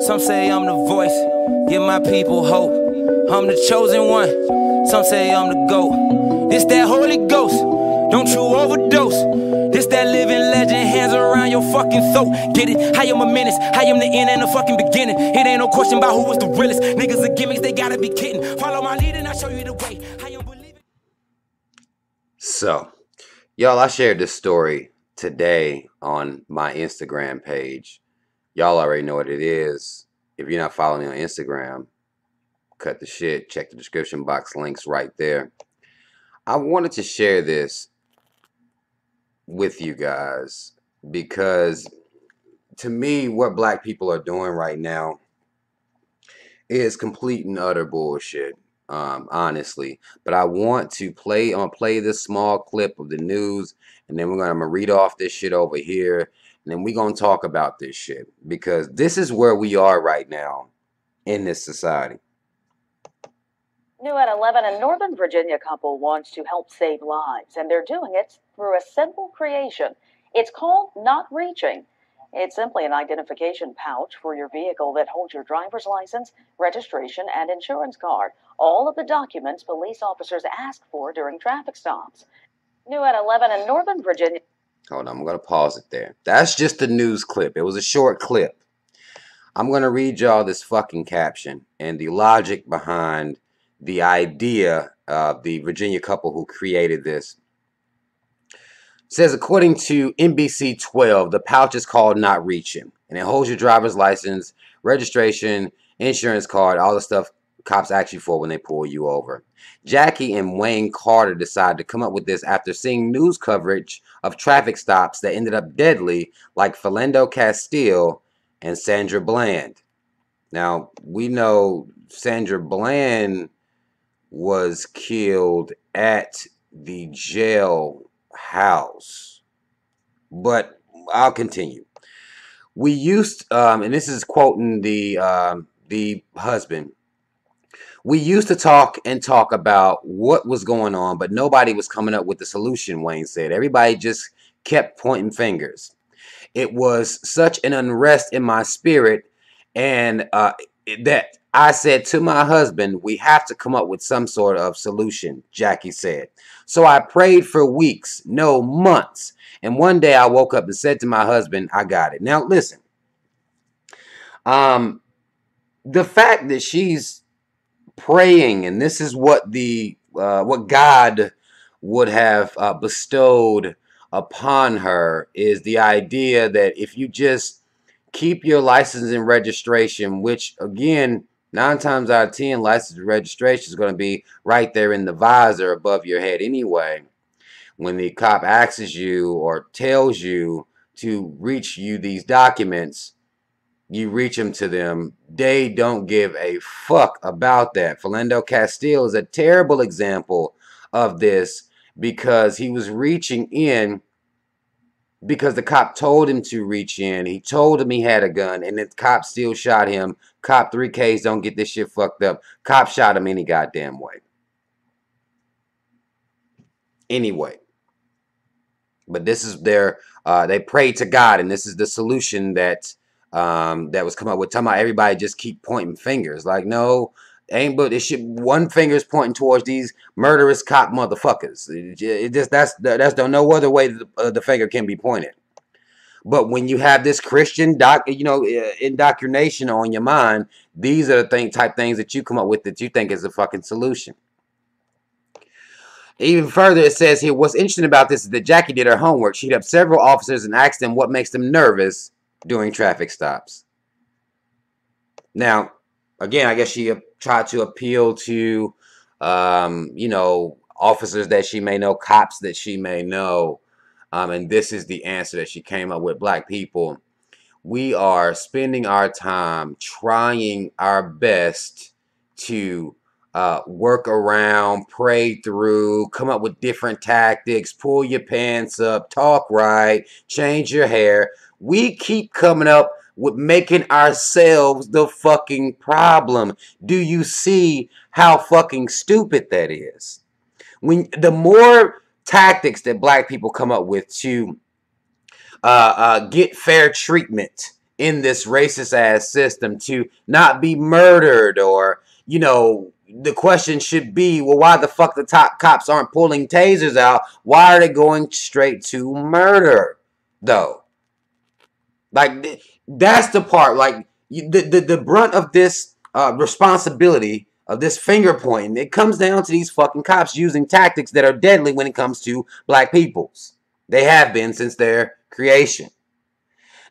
Some say I'm the voice, give my people hope. I'm the chosen one, some say I'm the GOAT. This that Holy Ghost, don't you overdose. This that living legend, hands around your fucking throat. Get it? I am a menace, I am the end and the fucking beginning. It ain't no question about who was the realest. Niggas are gimmicks, they gotta be kidding. Follow my lead and I'll show you the way. I am believing. So, y'all, I shared this story today on my Instagram page. Y'all already know what it is. If you're not following me on Instagram, cut the shit. Check the description box, links right there. I wanted to share this with you guys because to me, what black people are doing right now is complete and utter bullshit, honestly. But I want to play, I'm gonna play this small clip of the news, and then I'm gonna read off this shit over here, and then we're gonna talk about this shit because this is where we are right now in this society. New at 11, a Northern Virginia couple wants to help save lives, and they're doing it through a simple creation. It's called Not Reaching. It's simply an identification pouch for your vehicle that holds your driver's license, registration, and insurance card. All of the documents police officers ask for during traffic stops. New at 11, in Northern Virginia. Hold on, I'm going to pause it there. That's just the news clip. It was a short clip. I'm going to read y'all this fucking caption and the logic behind the idea of the Virginia couple who created this. It says, according to NBC 12, the pouch is called Not Reaching, and it holds your driver's license, registration, insurance card, all the stuff cops ask you for when they pull you over. Jackie and Wayne Carter decided to come up with this after seeing news coverage of traffic stops that ended up deadly, like Philando Castile and Sandra Bland. Now, we know Sandra Bland was killed at the jail house, but I'll continue. We used, and this is quoting the husband. We used to talk about what was going on, but nobody was coming up with the solution. Wayne said everybody just kept pointing fingers. It was such an unrest in my spirit, and that I said to my husband, we have to come up with some sort of solution, Jackie said. So I prayed for weeks, no, months. And one day I woke up and said to my husband, I got it. Now, listen. The fact that she's praying, and this is what what God would have bestowed upon her, is the idea that if you just keep your license and registration, which again, 9 times out of 10, license and registration is going to be right there in the visor above your head anyway. When the cop asks you or tells you to reach you these documents, you reach them to them. They don't give a fuck about that. Philando Castile is a terrible example of this because he was reaching in because the cop told him to reach in. He told him he had a gun, and the cop still shot him. Cop 3Ks, don't get this shit fucked up. Cop shot him any goddamn way. Anyway. But this is their, they prayed to God, and this is the solution that that was come up with. Talking about everybody just keep pointing fingers. Like, no, ain't but it should, one finger is pointing towards these murderous cop motherfuckers. It just that's no other way that the finger can be pointed. But when you have this Christian indoctrination on your mind, these are the type things that you come up with that you think is a fucking solution. Even further, it says here, what's interesting about this is that Jackie did her homework. She hit up several officers and asked them what makes them nervous during traffic stops. Now, again, I guess she tried to appeal to, officers that she may know, cops that she may know. And this is the answer that she came up with. Black people, we are spending our time trying our best to work around, pray through, come up with different tactics, pull your pants up, talk right, change your hair. We keep coming up with making ourselves the fucking problem. Do you see how fucking stupid that is? When the more tactics that black people come up with to get fair treatment in this racist ass system to not be murdered, or, you know, the question should be, well, why the fuck the top cops aren't pulling tasers out? Why are they going straight to murder, though? Like, that's the part. Like, the brunt of this responsibility of this finger pointing, it comes down to these fucking cops using tactics that are deadly when it comes to black peoples. They have been since their creation.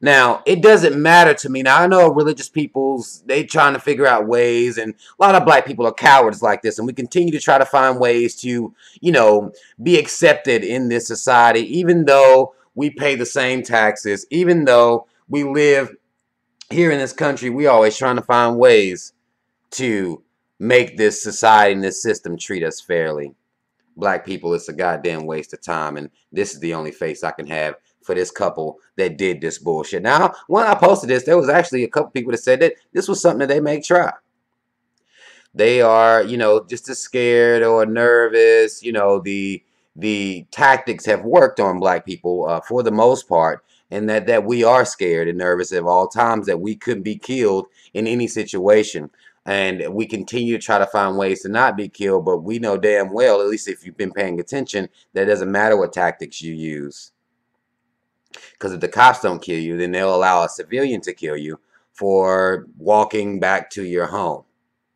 Now, it doesn't matter to me. Now, I know religious peoples, they trying to figure out ways, and a lot of black people are cowards like this, and we continue to try to find ways to, you know, be accepted in this society, even though we pay the same taxes, even though we live here in this country. We always trying to find ways to make this society and this system treat us fairly. Black people, it's a goddamn waste of time, and this is the only face I can have for this couple that did this bullshit. Now, when I posted this, there was actually a couple people that said that this was something that they may try. They are, you know, just as scared or nervous. You know, the tactics have worked on black people for the most part, and that we are scared and nervous at all times, that we could be killed in any situation. And we continue to try to find ways to not be killed, but we know damn well, at least if you've been paying attention, that it doesn't matter what tactics you use. Because if the cops don't kill you, then they'll allow a civilian to kill you for walking back to your home.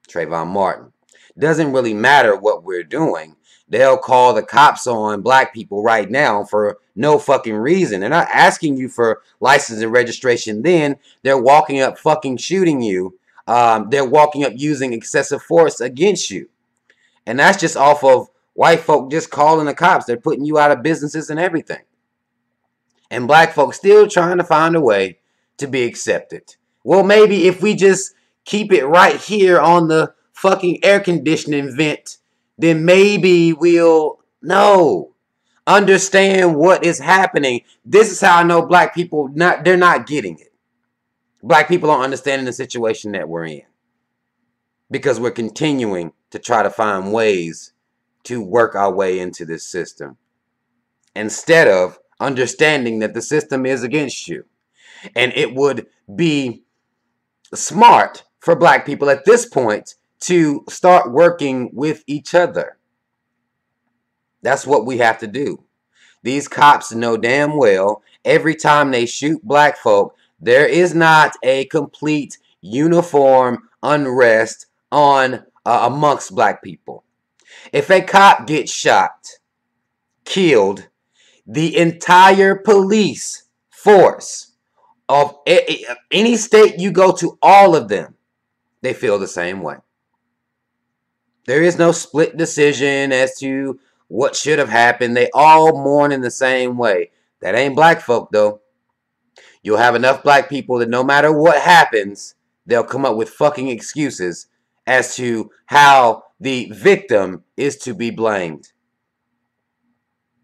Trayvon Martin. Doesn't really matter what we're doing. They'll call the cops on black people right now for no fucking reason. They're not asking you for license and registration then. They're walking up fucking shooting you. They're walking up using excessive force against you. And that's just off of white folk just calling the cops. They're putting you out of businesses and everything. And black folks still trying to find a way to be accepted. Well, maybe if we just keep it right here on the fucking air conditioning vent, then maybe we'll understand what is happening. This is how I know black people, they're not getting it. Black people aren't understanding the situation that we're in. Because we're continuing to try to find ways to work our way into this system, instead of understanding that the system is against you. And it would be smart for black people at this point to start working with each other. That's what we have to do. These cops know damn well every time they shoot black folk, there is not a complete uniform unrest on amongst black people. If a cop gets shot, killed, the entire police force of any state you go to, all of them, they feel the same way. There is no split decision as to what should have happened. They all mourn in the same way. That ain't black folk, though. You'll have enough black people that no matter what happens, they'll come up with fucking excuses as to how the victim is to be blamed.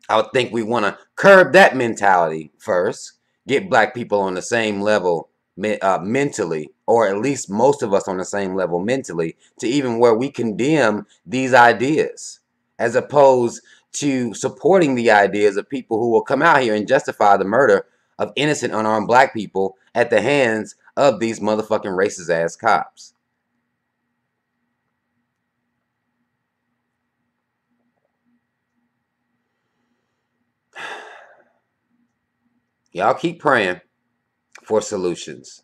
I would think we want to curb that mentality first. Get black people on the same level mentally, or at least most of us on the same level mentally, to even where we condemn these ideas, as opposed to supporting the ideas of people who will come out here and justify the murder of innocent unarmed black people at the hands of these motherfucking racist ass cops. Y'all keep praying for solutions.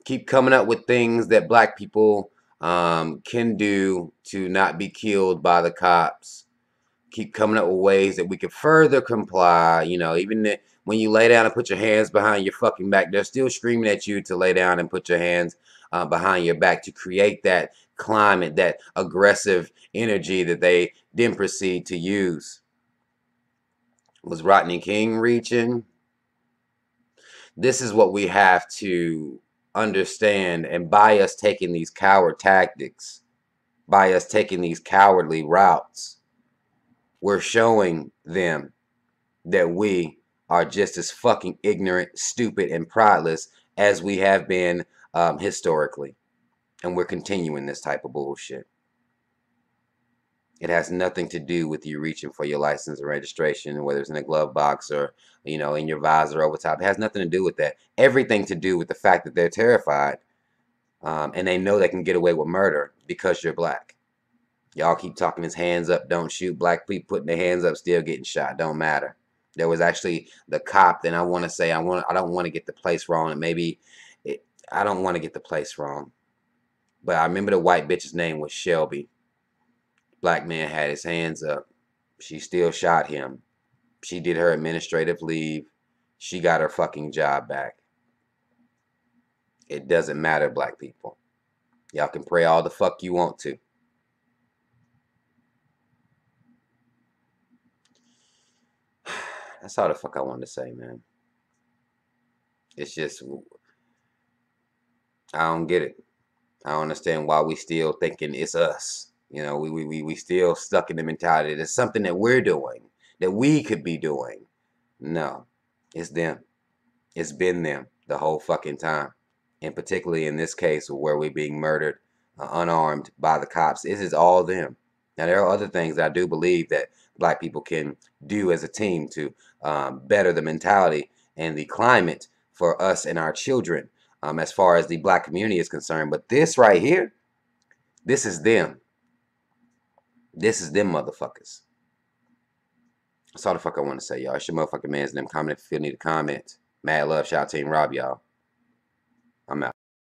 Keep coming up with things that black people can do to not be killed by the cops. Keep coming up with ways that we can further comply. You know, even when you lay down and put your hands behind your fucking back, they're still screaming at you to lay down and put your hands behind your back, to create that climate, that aggressive energy that they then proceed to use. Was Rodney King reaching? This is what we have to understand. And by us taking these coward tactics, by us taking these cowardly routes, we're showing them that we are just as fucking ignorant, stupid, and prideless as we have been historically. And we're continuing this type of bullshit. It has nothing to do with you reaching for your license and registration, whether it's in a glove box or, you know, in your visor over top. It has nothing to do with that. Everything to do with the fact that they're terrified, and they know they can get away with murder because you're black. Y'all keep talking his hands up, don't shoot. Black people putting their hands up, still getting shot. Don't matter. There was actually the cop, and I want to say, I don't want to get the place wrong, and maybe I don't want to get the place wrong, but I remember the white bitch's name was Shelby. Black man had his hands up. She still shot him. She did her administrative leave. She got her fucking job back. It doesn't matter, black people. Y'all can pray all the fuck you want to. That's all the fuck I wanted to say, man. It's just, I don't get it. I don't understand why we still thinking it's us. You know, we still stuck in the mentality that it's something that we're doing, that we could be doing. No, it's them. It's been them the whole fucking time. And particularly in this case where we're being murdered unarmed by the cops, this is all them. Now, there are other things that I do believe that black people can do as a team to better the mentality and the climate for us and our children as far as the black community is concerned. But this right here, this is them. This is them motherfuckers. That's all the fuck I want to say, y'all. It's your motherfucking man's name. Comment if you feel need to comment. Mad love, shout out Team Rob, y'all. I'm out.